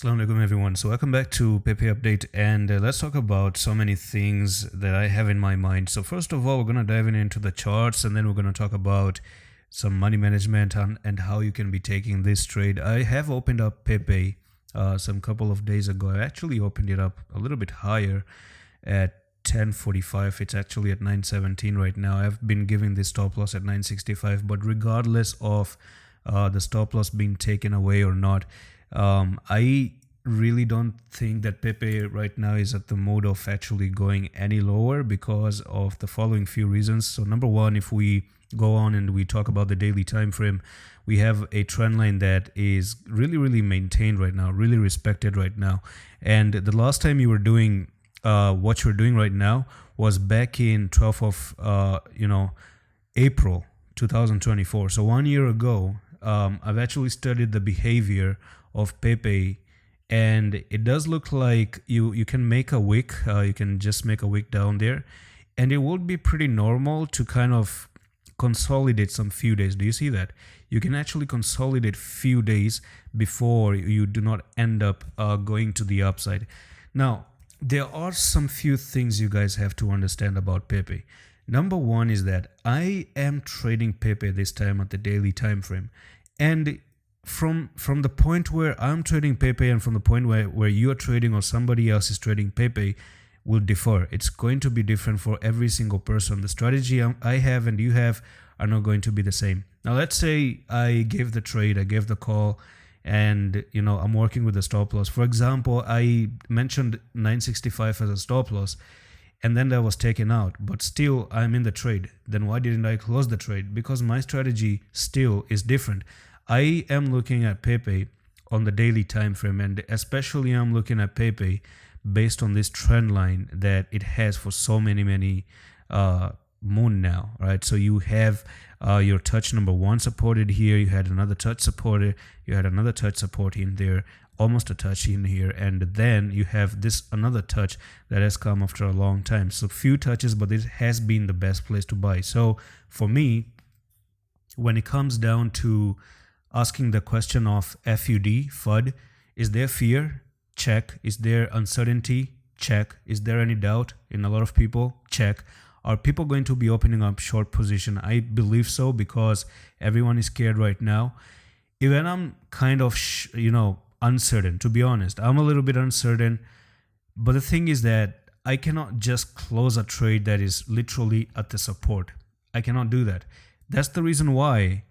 Assalamu alaikum everyone. So welcome back to Pepe Update and let's talk about so many things that I have in my mind. So first of all, we're going to dive into the charts and then we're going to talk about some money management and how you can be taking this trade. I have opened up Pepe some couple of days ago. I actually opened it up a little bit higher at 10:45. It's actually at 9:17 right now. I've been giving this stop loss at 9:65, but regardless of the stop loss being taken away or not, I really don't think that Pepe right now is at the mode of actually going any lower because of the following few reasons. So number one, if we go on and we talk about the daily time frame, we have a trend line that is really maintained right now, really respected right now. And the last time you were doing what you're doing right now was back in 12th of April 2024. So 1 year ago, I've actually studied the behavior of Pepe, and it does look like you can make a wick. You can just make a wick down there, and it would be pretty normal to kind of consolidate some few days. Do you see that? You can actually consolidate few days before you do not end up going to the upside. Now, there are some few things you guys have to understand about Pepe. Number one is that I am trading Pepe this time at the daily time frame, and from the point where I'm trading Pepe and from the point where you're trading or somebody else is trading Pepe will differ. It's going to be different for every single person. The strategy I have and you have are not going to be the same. Now let's say I gave the trade, I gave the call, and I'm working with a stop loss. For example, I mentioned 965 as a stop loss, and then that was taken out, but still I'm in the trade. Then why didn't I close the trade? Because my strategy still is different. I am looking at Pepe on the daily time frame, and especially I'm looking at Pepe based on this trend line that it has for so many moon now, right? So you have your touch number one supported here, you had another touch supported, you had another touch support in there, almost a touch in here, and then you have this another touch that has come after a long time. So few touches, but it has been the best place to buy. So for me, when it comes down to asking the question of FUD, is there fear? Check. Is there uncertainty? Check. Is there any doubt in a lot of people? Check. Are people going to be opening up short position? I believe so, because everyone is scared right now. Even I'm kind of, uncertain, to be honest. I'm a little bit uncertain. But the thing is that I cannot just close a trade that is literally at the support. I cannot do that. That's the reason why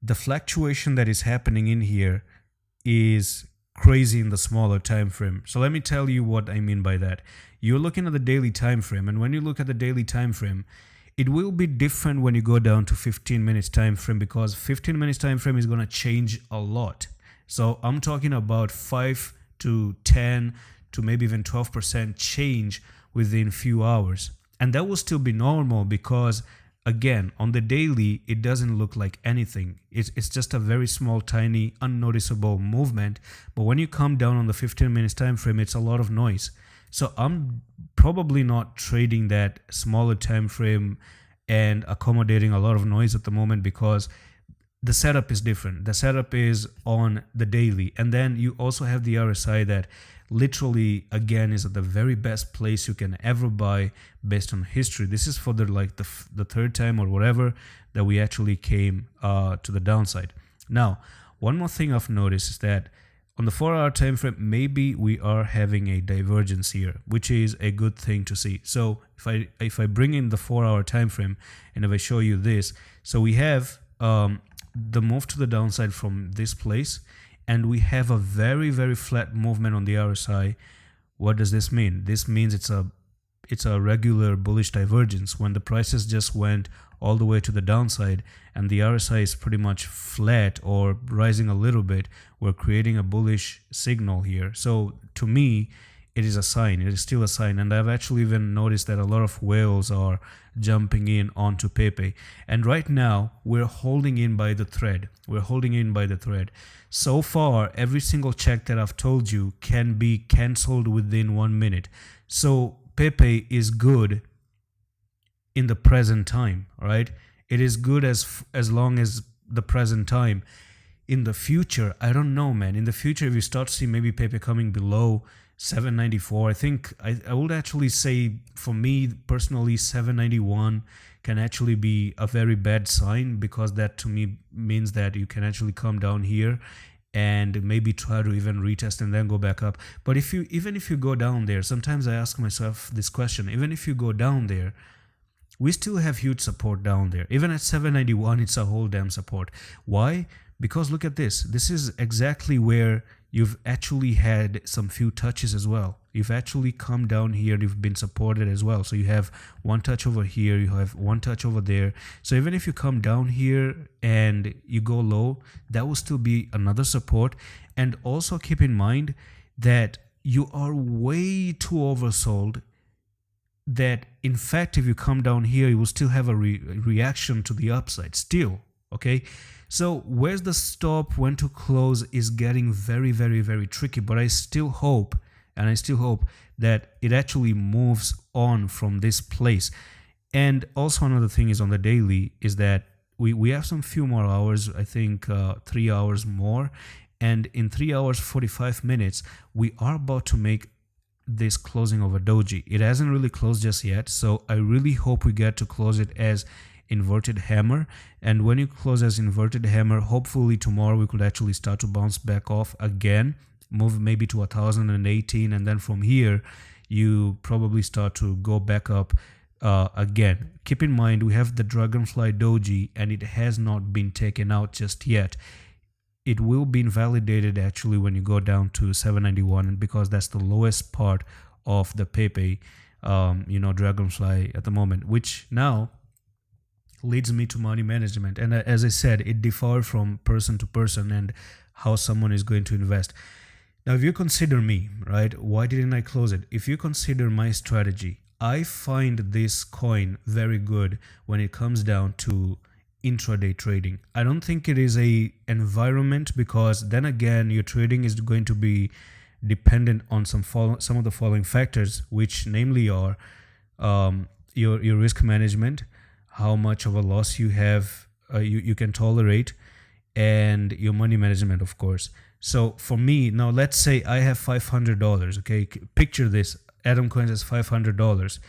the fluctuation that is happening in here is crazy in the smaller time frame. So let me tell you what I mean by that. You're looking at the daily time frame, and when you look at the daily time frame, it will be different when you go down to 15 minutes time frame, because 15 minutes time frame is going to change a lot. So I'm talking about 5 to 10 to maybe even 12% change within few hours. And that will still be normal because, again, on the daily, it doesn't look like anything. It's just a very small, tiny, unnoticeable movement. But when you come down on the 15 minutes time frame, it's a lot of noise. So I'm probably not trading that smaller time frame and accommodating a lot of noise at the moment, because the setup is different. The setup is on the daily. And then you also have the RSI that literally, again, is at the very best place you can ever buy based on history. This is for the third time or whatever that we actually came to the downside. Now, one more thing I've noticed is that on the 4-hour time frame, maybe we are having a divergence here, which is a good thing to see. So if I bring in the 4-hour time frame and if I show you this, so we have the move to the downside from this place, and we have a very flat movement on the RSI. What does this mean? This means it's a regular bullish divergence when the prices just went all the way to the downside and the RSI is pretty much flat or rising a little bit. We're creating a bullish signal here. So to me, it is a sign. It is still a sign. And I've actually even noticed that a lot of whales are jumping in onto Pepe. And right now, we're holding in by the thread. So far, every single check that I've told you can be cancelled within 1 minute. So Pepe is good in the present time, right? It is good as long as the present time. in the future, I don't know, man. In the future, if you start to see maybe Pepe coming below 794, I think I would actually say, for me personally, 791 can actually be a very bad sign, because that to me means that you can actually come down here and maybe try to even retest and then go back up. But even if you go down there, sometimes I ask myself this question: even if you go down there, we still have huge support down there. Even at 791, it's a whole damn support. Why? Because look at this. This is exactly where you've actually had some few touches as well. You've actually come down here, you've been supported as well. So you have one touch over here, you have one touch over there. So even if you come down here and you go low, that will still be another support. And also keep in mind that you are way too oversold, that in fact, if you come down here, you will still have a reaction to the upside still. Okay, so where's the stop, when to close is getting very, very, very tricky. But I still hope, that it actually moves on from this place. And also another thing is, on the daily, is that we have some few more hours, I think 3 hours more. And in 3 hours 45 minutes, we are about to make this closing of a doji. It hasn't really closed just yet, so I really hope we get to close it as inverted hammer. And when you close as inverted hammer, hopefully tomorrow we could actually start to bounce back off again, move maybe to 1018, and then from here you probably start to go back up again. Keep in mind, we have the dragonfly doji and it has not been taken out just yet. It will be invalidated actually when you go down to 791, because that's the lowest part of the Pepe dragonfly at the moment, which now leads me to money management. And as I said, it differs from person to person and how someone is going to invest. Now, if you consider me, right, why didn't I close it? If you consider my strategy, I find this coin very good when it comes down to intraday trading. I don't think it is a environment, because then again, your trading is going to be dependent on some of the following factors, which namely are your risk management, how much of a loss you have, you can tolerate, and your money management, of course. So for me, now let's say I have $500. Okay, picture this: Atom Coins has $500.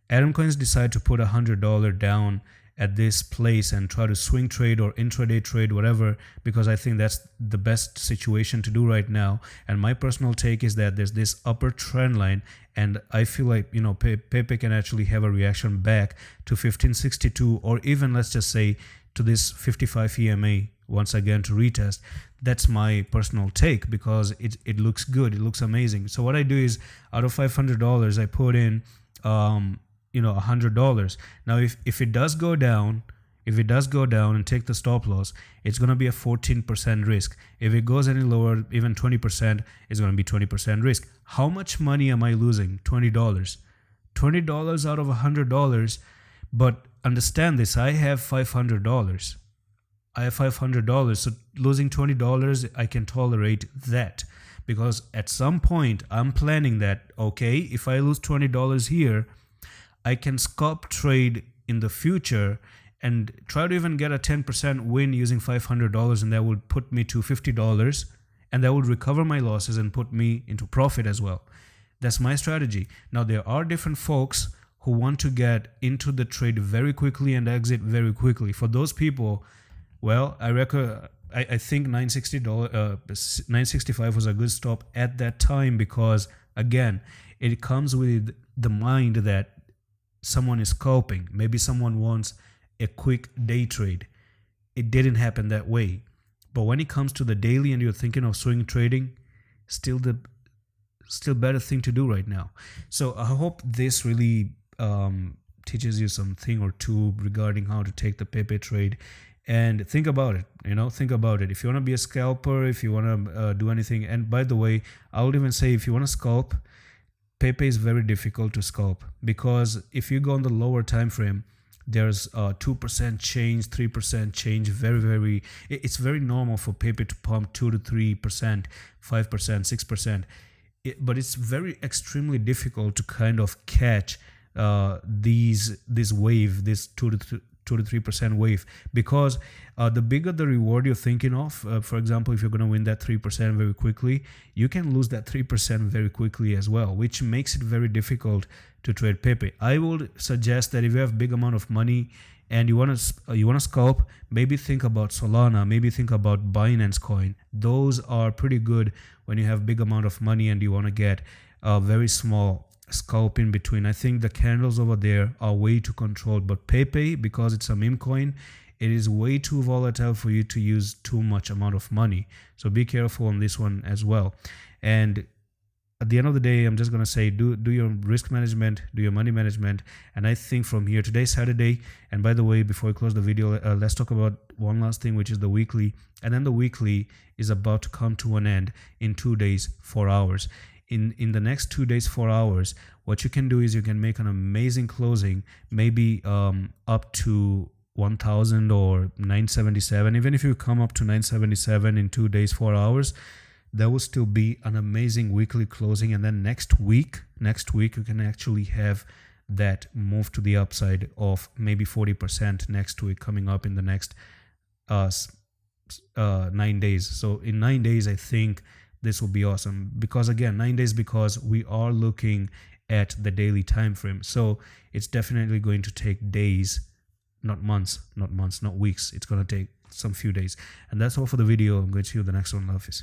Atom Coins decide to put $100 down at this place and try to swing trade or intraday trade, whatever, because I think that's the best situation to do right now. And my personal take is that there's this upper trend line, and I feel like, Pepe can actually have a reaction back to 1562, or even, let's just say, to this 55 EMA once again to retest. That's my personal take, because it looks good, it looks amazing. So what I do is, out of $500, I put in $100. Now if it does go down, and take the stop loss, it's going to be a 14% risk. If it goes any lower, even 20%, it's going to be 20% risk. How much money am I losing? $20. $20 out of $100. But understand this, I have $500. So losing $20, I can tolerate that, because at some point I'm planning that, okay, if I lose $20 here, I can scalp trade in the future and try to even get a 10% win using $500, and that would put me to $50, and that would recover my losses and put me into profit as well. That's my strategy. Now, there are different folks who want to get into the trade very quickly and exit very quickly. For those people, well, I think $965 was a good stop at that time, because again, it comes with the mind that someone is scalping. Maybe someone wants a quick day trade. It didn't happen that way. But when it comes to the daily and you're thinking of swing trading, still better thing to do right now. So I hope this really teaches you something or two regarding how to take the Pepe trade. And think about it, think about it. If you want to be a scalper, if you want to do anything, and by the way, I would even say, if you want to scalp, Pepe is very difficult to scalp, because if you go on the lower time frame, there's 2% change, 3% change. It's very normal for Pepe to pump 2 to 3%, 5%, 6%. But it's very extremely difficult to kind of catch this wave, this 2 2 to 3% wave, because the bigger the reward you're thinking of, for example, if you're going to win that 3% very quickly, you can lose that 3% very quickly as well, which makes it very difficult to trade Pepe. I would suggest that if you have big amount of money and you want to scalp, maybe think about Solana, maybe think about Binance Coin. Those are pretty good when you have big amount of money and you want to get a very small scalp in between. I think the candles over there are way too controlled, but Pepe, because it's a meme coin, it is way too volatile for you to use too much amount of money. So be careful on this one as well. And at the end of the day, I'm just going to say, do your risk management, do your money management. And I think from here, today's Saturday. And by the way, before we close the video, let's talk about one last thing, which is the weekly. And then the weekly is about to come to an end in 2 days, 4 hours. In the next 2 days, 4 hours, what you can do is you can make an amazing closing, maybe up to 1000 or 977. Even if you come up to 977 in 2 days, 4 hours, there will still be an amazing weekly closing. And then next week you can actually have that move to the upside of maybe 40% next week, coming up in the next 9 days. So in 9 days, I think this will be awesome, because again, 9 days, because we are looking at the daily time frame. So it's definitely going to take days, not months, not weeks. It's going to take some few days. And that's all for the video. I'm going to see you in the next one. Love is.